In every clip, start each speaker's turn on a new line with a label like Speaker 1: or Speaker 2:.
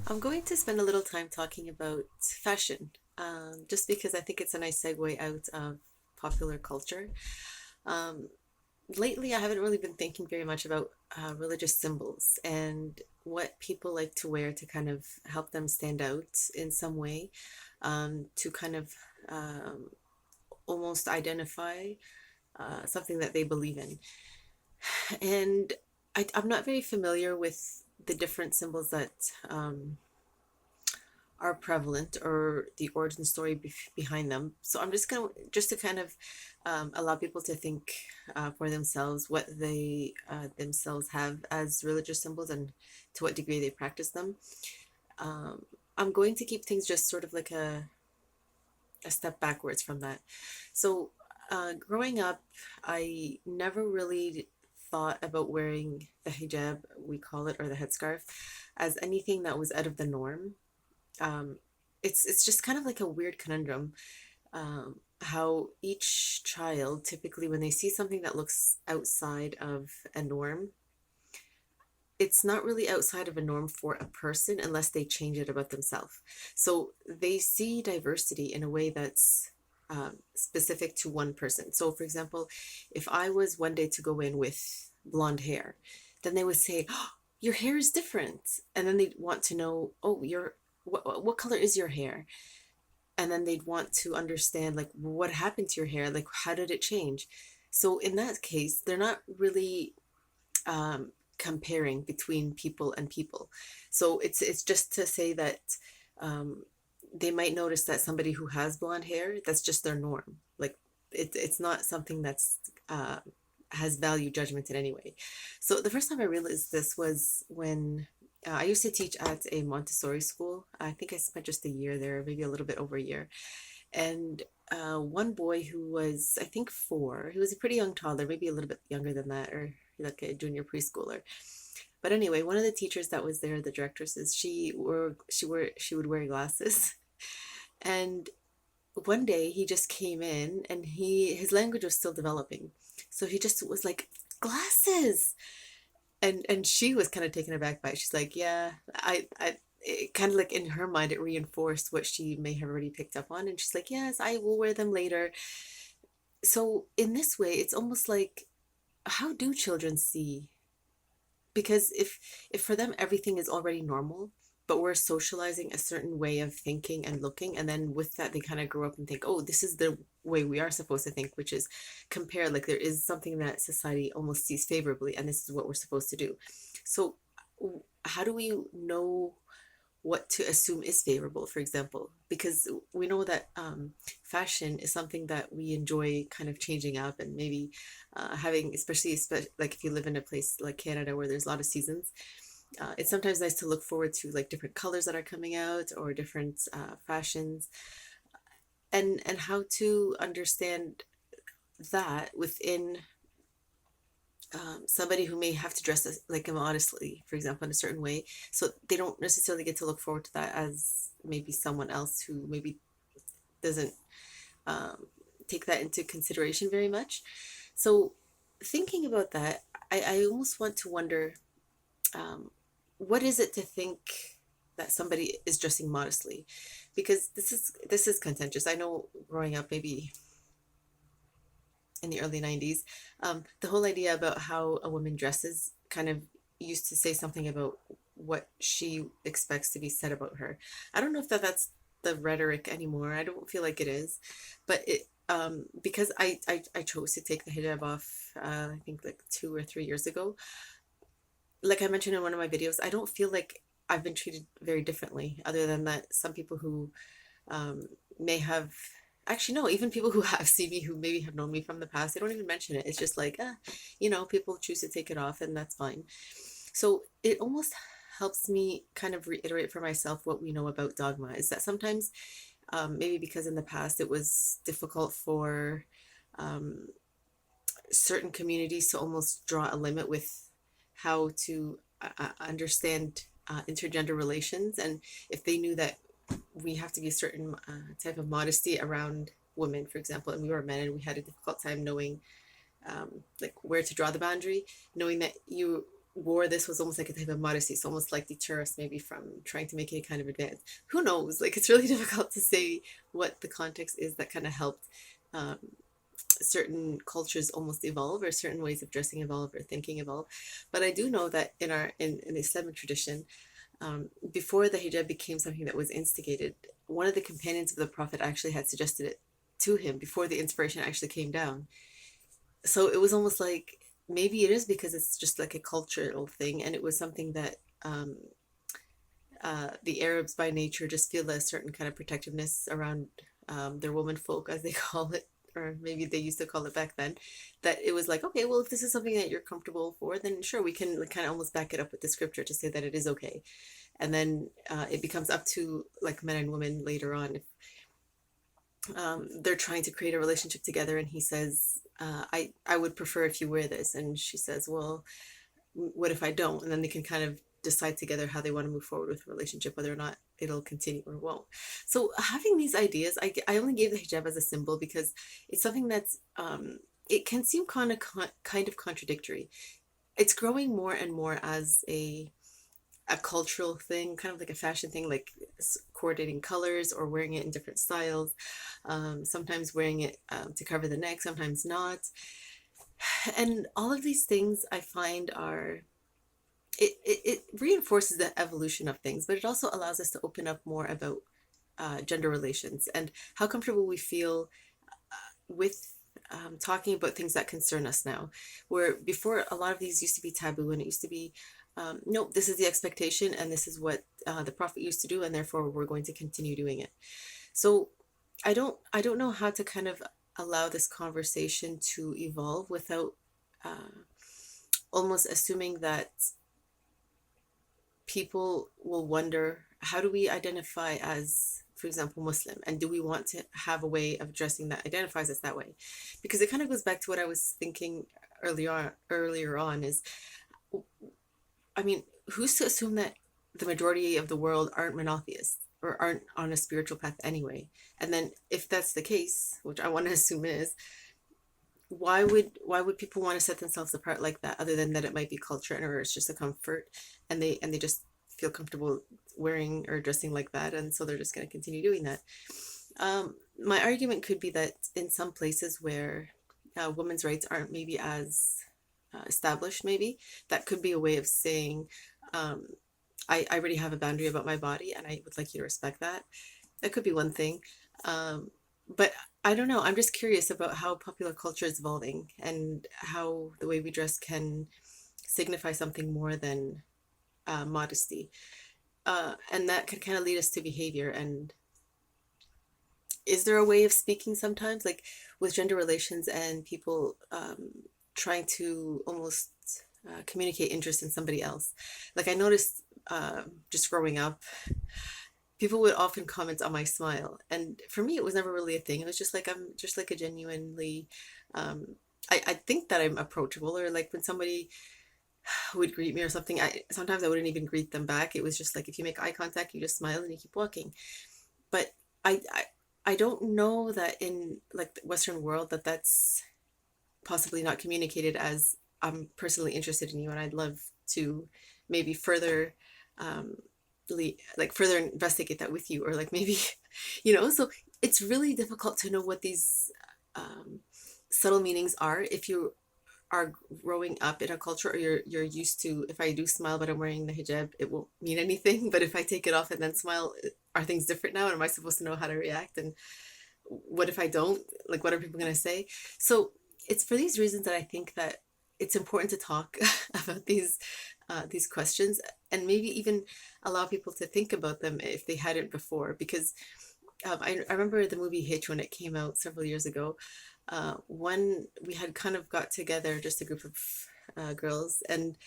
Speaker 1: I'm going to spend a little time talking about fashion, just because I think it's a nice segue out of popular culture. Um, Lately, I haven't really been thinking very much about religious symbols and what people like to wear to kind of help them stand out in some way, to kind of um, almost identify something that they believe in. And I'm not very familiar with the different symbols that are prevalent or the origin story behind them. So I'm just going to just to kind of allow people to think for themselves what they themselves have as religious symbols and to what degree they practice them. Um, I'm going to keep things just sort of like a step backwards from that. So growing up, I never really thought about wearing the hijab, we call it, or the headscarf, as anything that was out of the norm. um, it's just kind of like a weird conundrum, how each child typically when they see something that looks outside of a norm, it's not really outside of a norm for a person unless they change it about themselves. So they see diversity in a way that's specific to one person. So for example, if I was one day to go in with blonde hair, then they would say, oh, your hair is different, and then they'd want to know, oh, your what color is your hair? And then they'd want to understand, like, what happened to your hair, like how did it change? So in that case, they're not really comparing between people and people. So it's just to say that um, they might notice that somebody who has blonde hair, that's just their norm. Like it's not something that's has value judgment in any way. So the first time I realized this was when I used to teach at a Montessori school. I think I spent just a year there, maybe a little bit over a year. And one boy who was, I think, 4, he was a pretty young toddler, maybe a little bit younger than that, or like a junior preschooler. But anyway, one of the teachers that was there, the director says she would wear glasses. And one day he just came in and his language was still developing. So he just was like, glasses. And she was kind of taken aback by it. She's like, yeah, I it kind of like in her mind it reinforced what she may have already picked up on, and she's like, yes, I will wear them later. So in this way it's almost like, how do children see? Because if for them everything is already normal, but we're socializing a certain way of thinking and looking, and then with that they kind of grow up and think, oh, this is the way we are supposed to think, which is compare, like there is something that society almost sees favorably and this is what we're supposed to do. So how do we know what to assume is favorable, for example? Because we know that fashion is something that we enjoy kind of changing up and maybe having, especially like if you live in a place like Canada where there's a lot of seasons, it's sometimes nice to look forward to like different colors that are coming out or different fashions, and how to understand that within somebody who may have to dress like immodestly, for example, in a certain way. So they don't necessarily get to look forward to that as maybe someone else who maybe doesn't um, take that into consideration very much. So thinking about that, I almost want to wonder, um, what is it to think that somebody is dressing modestly? Because this is contentious. I know growing up, maybe in the early 90s, the whole idea about how a woman dresses kind of used to say something about what she expects to be said about her. I don't know if that's the rhetoric anymore. I don't feel like it is, but it because I chose to take the hijab off, I think like 2 or 3 years ago. Like I mentioned in one of my videos, I don't feel like I've been treated very differently, other than that some people who may have, actually no, even people who have seen me, who maybe have known me from the past, they don't even mention it. It's just like, people choose to take it off and that's fine. So it almost helps me kind of reiterate for myself what we know about dogma, is that sometimes maybe because in the past it was difficult for um, certain communities to almost draw a limit with how to understand intergender relations, and if they knew that we have to be a certain type of modesty around women, for example, and we were men and we had a difficult time knowing like where to draw the boundary, knowing that you wore this was almost like a type of modesty. It's almost like deter us maybe from trying to make any kind of advance. Who knows? Like it's really difficult to say what the context is that kind of helped um, certain cultures almost evolve, or certain ways of dressing evolve, or thinking evolve. But I do know that in the Islamic tradition, before the hijab became something that was instigated, one of the companions of the Prophet actually had suggested it to him before the inspiration actually came down. So it was almost like maybe it is because it's just like a cultural thing, and it was something that the Arabs by nature just feel a certain kind of protectiveness around their woman folk, as they call it, or maybe they used to call it back then. That it was like, okay, well, if this is something that you're comfortable for, then sure, we can like, kind of almost back it up with the scripture to say that it is okay. And then it becomes up to like men and women later on if they're trying to create a relationship together, and he says, I would prefer if you wear this, and she says, well, what if I don't? And then they can kind of decide together how they want to move forward with the relationship, whether or not it'll continue or won't. So having these ideas, I only gave the hijab as a symbol because it's something that's it can seem kind of contradictory. It's growing more and more as a cultural thing, kind of like a fashion thing, like coordinating colors or wearing it in different styles. Sometimes wearing it to cover the neck, sometimes not. And all of these things I find are it reinforces the evolution of things, but it also allows us to open up more about gender relations and how comfortable we feel with talking about things that concern us now. Where before, a lot of these used to be taboo, and it used to be, no, this is the expectation, and this is what the Prophet used to do, and therefore we're going to continue doing it. So I don't know how to kind of allow this conversation to evolve without almost assuming that people will wonder, how do we identify as, for example, Muslim, and do we want to have a way of dressing that identifies us that way? Because it kind of goes back to what I was thinking earlier on is, I mean, who's to assume that the majority of the world aren't monotheists or aren't on a spiritual path anyway? And then if that's the case, which I want to assume it is, why would people want to set themselves apart like that, other than that it might be culture, or it's just a comfort, and they just feel comfortable wearing or dressing like that, and so they're just going to continue doing that. My argument could be that in some places where women's rights aren't maybe as established, maybe that could be a way of saying, I already have a boundary about my body, and I would like you to respect that. That could be one thing. But I don't know. I'm just curious about how popular culture is evolving, and how the way we dress can signify something more than modesty. And that can kind of lead us to behavior. And is there a way of speaking sometimes, like with gender relations and people trying to almost communicate interest in somebody else? Like I noticed just growing up, people would often comment on my smile, and for me it was never really a thing. It was just like, I'm just like a genuinely I think that I'm approachable, or like when somebody would greet me or something, I wouldn't even greet them back. It was just like, if you make eye contact, you just smile and you keep walking. But I don't know that in like the Western world that that's possibly not communicated as, I'm personally interested in you and I'd love to maybe further um like further investigate that with you, or like maybe so it's really difficult to know what these subtle meanings are if you are growing up in a culture, or you're used to, if I do smile but I'm wearing the hijab, it won't mean anything, but if I take it off and then smile, are things different now, and am I supposed to know how to react? And what if I don't? Like, what are people going to say? So it's for these reasons that I think that it's important to talk about these questions, and maybe even allow people to think about them if they hadn't before. Because I remember the movie Hitch when it came out several years ago. One, we had kind of got together, just a group of girls, and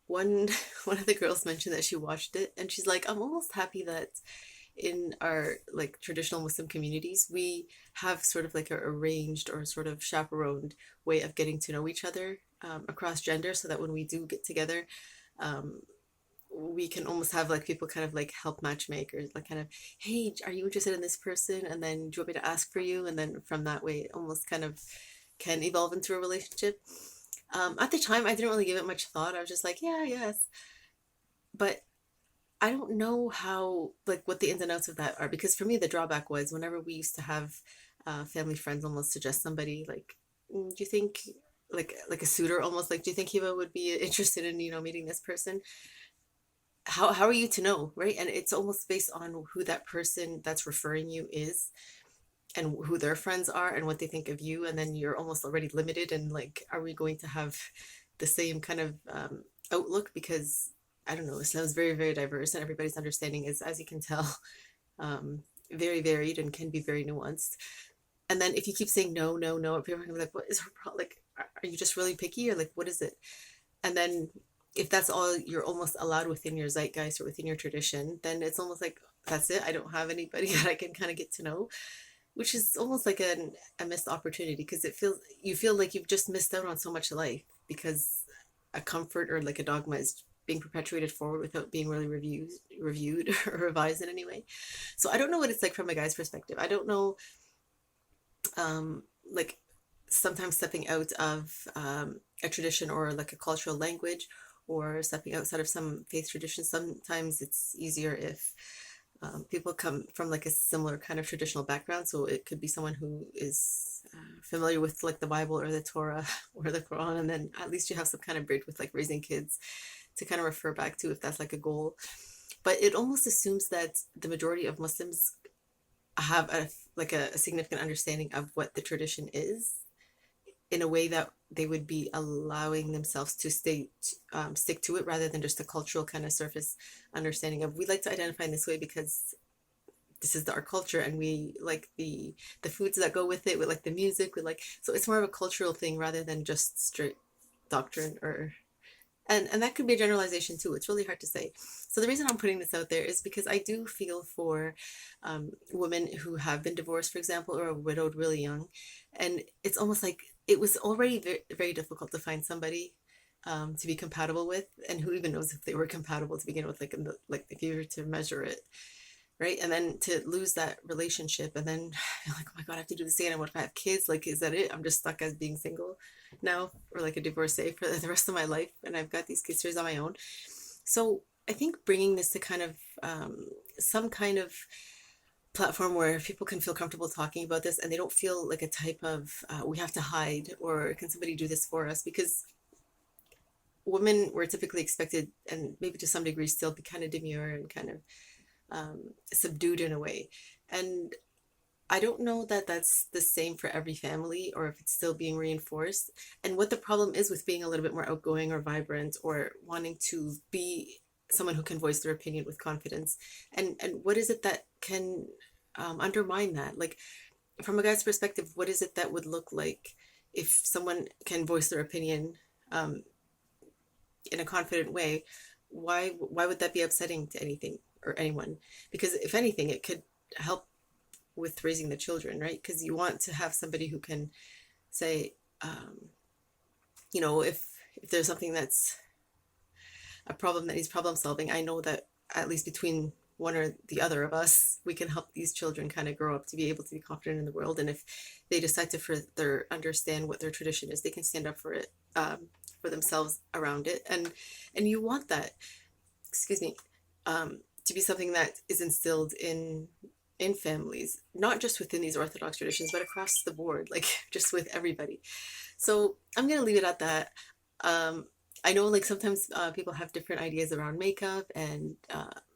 Speaker 1: one one of the girls mentioned that she watched it, and she's like, I'm almost happy that in our like traditional Muslim communities, we have sort of like a arranged or sort of chaperoned way of getting to know each other across gender, so that when we do get together, um, we can almost have like people kind of like help matchmakers, like kind of, hey, are you interested in this person? And then do you want me to ask for you? And then from that way, it almost kind of can evolve into a relationship. At the time, I didn't really give it much thought. I was just like, yeah, yes. But I don't know how, like, what the ins and outs of that are, because for me, the drawback was whenever we used to have family friends almost suggest somebody, like, do you think, like a suitor almost, like, do you think Hiva would be interested in, meeting this person? How are you to know, right? And it's almost based on who that person that's referring you is and who their friends are and what they think of you. And then you're almost already limited. And like, are we going to have the same kind of outlook? Because I don't know, Islam is very, very diverse and everybody's understanding is, as you can tell, very varied and can be very nuanced. And then if you keep saying no, no, no, people are gonna be like, what is her problem? Like, are you just really picky or like, what is it? And then if that's all you're almost allowed within your zeitgeist or within your tradition, then it's almost like, that's it. I don't have anybody that I can kind of get to know, which is almost like a missed opportunity because you feel like you've just missed out on so much life because a comfort or like a dogma is being perpetuated forward without being really reviewed or revised in any way. So I don't know what it's like from a guy's perspective. I don't know, like sometimes stepping out of a tradition or like a cultural language or stepping outside of some faith tradition. Sometimes it's easier if people come from like a similar kind of traditional background. So it could be someone who is familiar with like the Bible or the Torah or the Quran, and then at least you have some kind of bridge with like raising kids to kind of refer back to if that's like a goal. But it almost assumes that the majority of Muslims have a significant understanding of what the tradition is in a way that they would be allowing themselves to stick to it rather than just a cultural kind of surface understanding of we like to identify in this way because this is our culture and we like the foods that go with it, we like the music, we like, so it's more of a cultural thing rather than just straight doctrine or, and that could be a generalization too. It's really hard to say. So the reason I'm putting this out there is because I do feel for women who have been divorced, for example, or widowed really young, and it's almost like it was already very, very difficult to find somebody to be compatible with, and who even knows if they were compatible to begin with, like if you were to measure it, right? And then to lose that relationship and then feel like, oh my God, I have to do this again. And what if I have kids? Like, is that it? I'm just stuck as being single now or like a divorcee for the rest of my life. And I've got these kids on my own. So I think bringing this to kind of some kind of platform where people can feel comfortable talking about this and they don't feel like a type of we have to hide or can somebody do this for us, because women were typically expected and maybe to some degree still be kind of demure and kind of subdued in a way. And I don't know that that's the same for every family or if it's still being reinforced. And what the problem is with being a little bit more outgoing or vibrant or wanting to be someone who can voice their opinion with confidence. And what is it that can undermine that? Like from a guy's perspective, what is it that would look like if someone can voice their opinion in a confident way? Why would that be upsetting to anything or anyone? Because if anything, it could help with raising the children, right? Because you want to have somebody who can say, if there's something that's a problem that needs problem solving, I know that at least between one or the other of us, we can help these children kind of grow up to be able to be confident in the world. And if they decide to further understand what their tradition is, they can stand up for it, for themselves around it. And you want that, excuse me, to be something that is instilled in families, not just within these Orthodox traditions, but across the board, like just with everybody. So I'm going to leave it at that. I know like sometimes people have different ideas around makeup and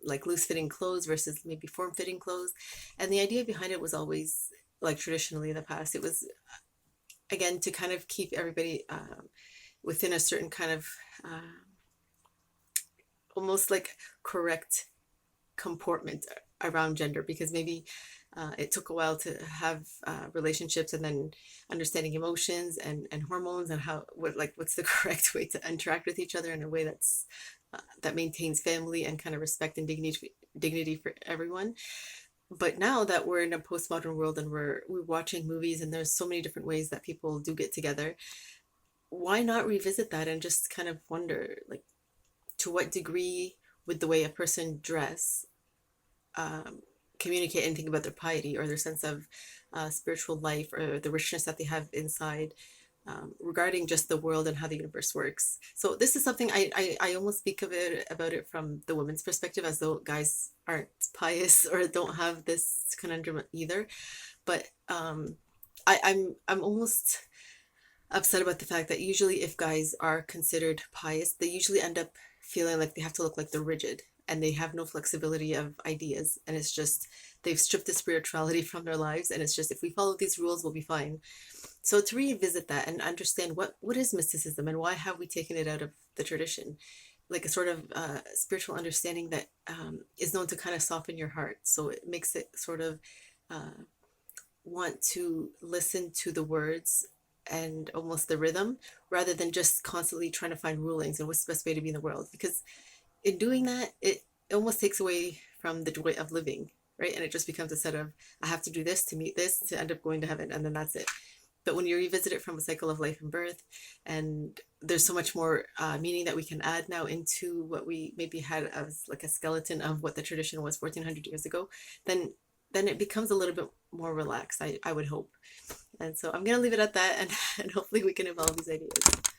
Speaker 1: like loose fitting clothes versus maybe form fitting clothes. And the idea behind it was always like traditionally in the past, it was again to kind of keep everybody within a certain kind of almost like correct comportment around gender, because maybe it took a while to have relationships and then understanding emotions and hormones and what's the correct way to interact with each other in a way that's that maintains family and kind of respect and dignity for everyone. But now that we're in a postmodern world and we're watching movies and there's so many different ways that people do get together, why not revisit that and just kind of wonder, like, to what degree would the way a person dress communicate anything about their piety or their sense of spiritual life or the richness that they have inside, regarding just the world and how the universe works. So this is something I almost speak of it about it from the woman's perspective, as though guys aren't pious or don't have this conundrum either. But I'm almost upset about the fact that usually if guys are considered pious, they usually end up feeling like they have to look like they're rigid and they have no flexibility of ideas. And it's just, they've stripped the spirituality from their lives. And it's just, if we follow these rules, we'll be fine. So to revisit that and understand what is mysticism and why have we taken it out of the tradition, like a sort of spiritual understanding that is known to kind of soften your heart. So it makes it sort of want to listen to the words and almost the rhythm rather than just constantly trying to find rulings and what's the best way to be in the world. Because in doing that, it almost takes away from the joy of living, right? And it just becomes a set of, I have to do this to meet this to end up going to heaven, and then that's it. But when you revisit it from a cycle of life and birth, and there's so much more meaning that we can add now into what we maybe had as like a skeleton of what the tradition was 1400 years ago, then it becomes a little bit more relaxed, I would hope. And so I'm going to leave it at that, and hopefully we can evolve these ideas.